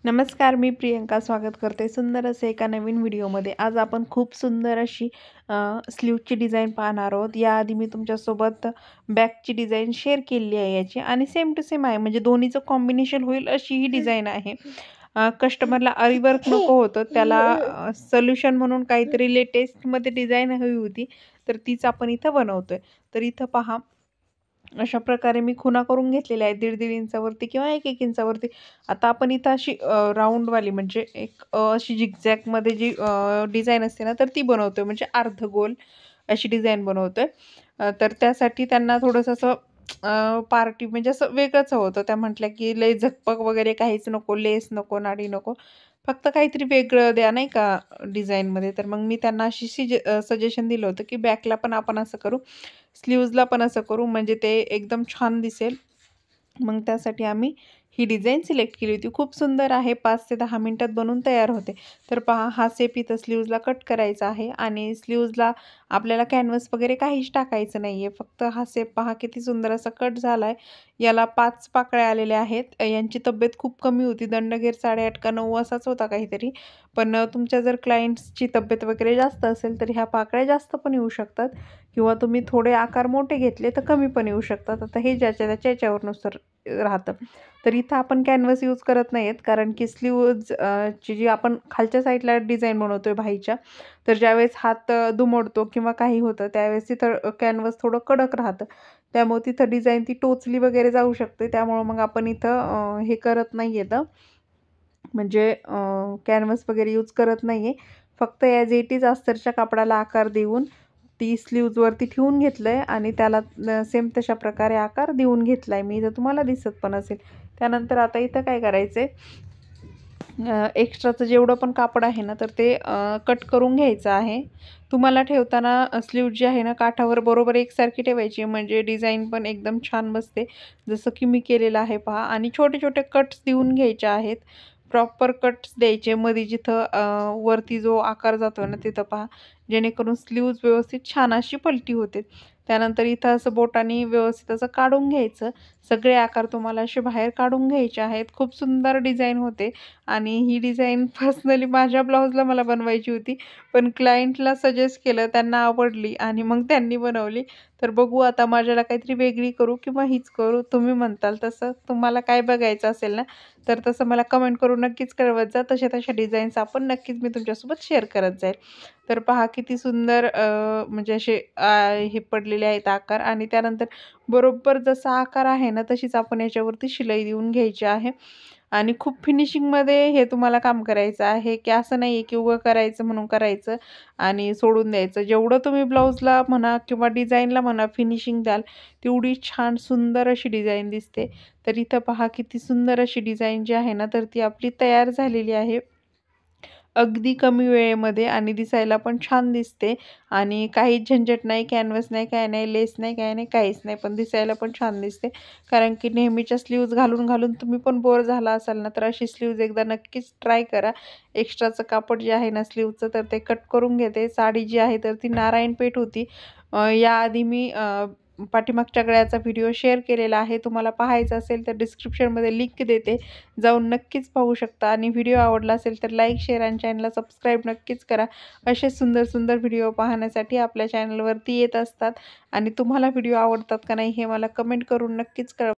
नमस्कार, मी प्रियंका स्वागत करते सुंदर असे एका नवीन व्हिडिओमध्ये. आज आपण खूप सुंदर अशी स्लीवची डिझाईन पाहणार आहोत. याआधी मी तुमच्यासोबत बॅकची डिझाईन शेअर केली आहे याची आणि सेम टू सेम आहे, म्हणजे दोन्हीचं कॉम्बिनेशन होईल अशी ही डिझाईन आहे. कस्टमरला आरीवर्क नको होतं, त्याला सोल्युशन म्हणून काहीतरी लेटेस्टमध्ये डिझाईन हवी होती, तर तीच आपण इथं बनवतोय. तर इथं पहा, अशा प्रकारे मी खुणा करून घेतलेल्या आहेत 1.5 इंचावरती किंवा 1 इंचावरती. आता आपण इथं अशी राऊंडवाली म्हणजे एक अशी झिगझॅगमध्ये जी डिझाईन असते ना, तर ती बनवतोय, म्हणजे अर्धगोल अशी डिझाईन बनवतोय. तर त्यासाठी त्यांना थोडंसं असं पार्टी म्हणजे असं वेगळंच हवं होतं. त्या म्हटल्या की लय झकपक वगैरे काहीच नको, लेस नको, नाडी नको, फक्त काहीतरी वेगळं द्या नाही का डिझाईनमध्ये. तर मग मी त्यांना अशी सजेशन दिलं होतं की बॅकला पण आपण असं करू, स्लीव्हजला पण असं करू, म्हणजे ते एकदम छान दिसेल. मग त्यासाठी आम्ही ही डिझाईन सिलेक्ट केली होती. खूप सुंदर आहे, 5 ते 10 मिनिटात बनवून तयार होते. तर पहा, हा शेप इथं स्लीव्हजला कट करायचा आहे आणि स्लीव्हजला आपल्याला कॅनव्हास वगैरे काहीच टाकायचं नाही आहे. फक्त हा शेप पहा किती सुंदर असा कट झाला आहे. याला 5 पाकळ्या आलेल्या आहेत. यांची तब्येत खूप कमी होती, दंडगेर 8.5 का 9 असाच होता काहीतरी. पण तुमच्या जर क्लायंट्सची तब्येत वगैरे जास्त असेल तर ह्या पाकळ्या जास्त पण येऊ शकतात, किंवा तुम्ही थोडे आकार मोठे घेतले तर कमी पण येऊ शकतात. आता हे ज्याच्या त्याच्या याच्यावरनुसार राहतं. तर इथं आपण कॅनव्हास यूज करत नाही आहेत, कारण की स्लीव्ज ची जी आपण खालच्या साईडला डिझाईन बनवतोय बाहीच्या, तर ज्यावेळेस हात दुमडतो किंवा काही होतं त्यावेळेस तिथं कॅनव्हास थोडं कडक राहतं. त्यामुळे तिथं डिझाईन ती टोचली वगैरे जाऊ शकते. त्यामुळं मग आपण इथं हे करत नाही आहेत, म्हणजे कॅनव्हास वगैरे यूज करत नाही आहे. फक्त ॲज इट इज अस्तरच्या कापडाला आकार देऊन ती स्लीव्जवरती ठेवून घेतलं आहे आणि त्याला सेम तशा प्रकारे आकार देऊन घेतला आहे मी. इथं तुम्हाला दिसत पण असेल. त्यानंतर आता इथं काय करायचं आहे, एक्स्ट्राचं जेवढं पण कापड आहे ना, तर ते कट करून घ्यायचं आहे. तुम्हाला ठेवताना स्लीव जी आहे ना, काठावर बरोबर एकसारखी ठेवायची, म्हणजे डिझाईन पण एकदम छान बसते. जसं की मी केलेलं आहे पहा. आणि छोटे छोटे कट्स देऊन घ्यायचे आहेत, प्रॉपर कट्स द्यायचे मध्ये जिथं वरती जो आकार जातो ना तिथं पहा, जेणेकरून स्लीव्ज व्यवस्थित छान अशी पलटी होते. त्यानंतर इथं असं बोटाने व्यवस्थित असं काढून घ्यायचं. सगळे आकार तुम्हाला असे बाहेर काढून घ्यायचे आहेत. खूप सुंदर डिझाईन होते आणि ही डिझाईन पर्सनली माझ्या ब्लाऊजला मला बनवायची होती, पण क्लायंटला सजेस्ट केलं, त्यांना आवडली आणि मग त्यांनी बनवली. तर बघू आता, माझ्याला काहीतरी वेगळी करू किंवा हीच करू, तुम्ही म्हणताल तसं. तुम्हाला काय बघायचं असेल ना, तर तसं मला कमेंट करून नक्कीच कळवत जा. तशा तशा डिझाईन्स आपण नक्कीच मी तुमच्यासोबत शेअर करत जाईल. तर पहा किती सुंदर म्हणजे असे हे पडलेले आहेत आकार. आणि त्यानंतर बरोबर जसा आकार आहे ना, तशीच आपण याच्यावरती शिलाई देऊन घ्यायची आहे. आणि खूप फिनिशिंगमध्ये हे तुम्हाला काम करायचं आहे, की असं नाही आहे की उगं करायचं म्हणून करायचं आणि सोडून द्यायचं. जेवढं तुम्ही ब्लाऊजला म्हणा किंवा डिझाईनला म्हणा फिनिशिंग द्याल, तेवढी छान सुंदर अशी डिझाईन दिसते. तर इथं पहा किती सुंदर अशी डिझाईन जी आहे ना, तर ती आपली तयार झालेली आहे. अगदी कमी वेळेमध्ये आणि दिसायला पण छान दिसते. आणि काहीच झंझट नाही, कॅनव्हास नाही, काय नाही, लेस नाही, काय नाही, काहीच नाही, पण दिसायला पण छान दिसते. कारण की नेहमीच्या स्लीव्ज घालून घालून तुम्ही पण बोर झाला असाल ना, तर अशी स्लीव्ज एकदा नक्कीच ट्राय करा. एक्स्ट्राचं कापड जे आहे ना स्लीवचं, तर ते कट करून घेते. साडी जी आहे तर ती नारायणपेठ होती. याआधी मी पाठीमागच्या गळ्याचा व्हिडिओ शेअर केलेला आहे. तुम्हाला पाहायचा असेल तर डिस्क्रिप्शनमध्ये लिंक देते, जाऊन नक्कीच पाहू शकता. आणि व्हिडिओ आवडला असेल तर लाईक, शेअर आणि चॅनलला सबस्क्राईब नक्कीच करा. असे सुंदर सुंदर व्हिडिओ पाहण्यासाठी आपल्या चॅनलवरती येत असतात. आणि तुम्हाला व्हिडिओ आवडतात का नाही हे मला कमेंट करून नक्कीच कळवा.